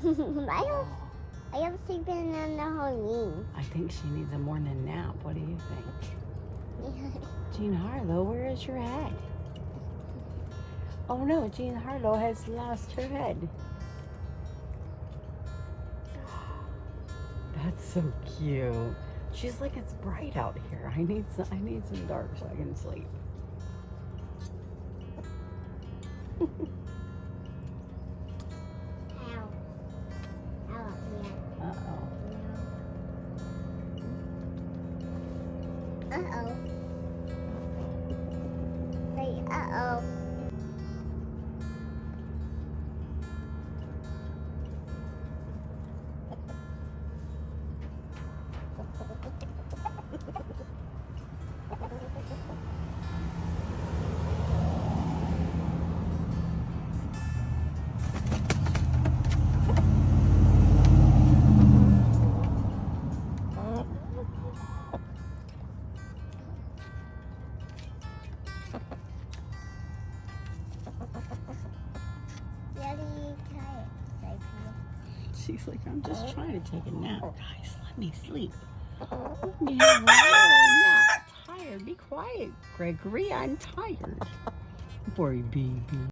I am sleeping on the whole knee. I think she needs a morning nap. What do you think? Jean Harlow, where is your head? Oh no, Jean Harlow has lost her head. That's so cute. She's like, it's bright out here. I need some dark so I can sleep. Ow. Ow, yeah. Uh-oh. Uh-oh. Wait, uh-oh. She's like, I'm just trying to take a nap, guys. Let me sleep. Let me have a little nap. I'm tired. Be quiet, Gregory. I'm tired. Boy, baby.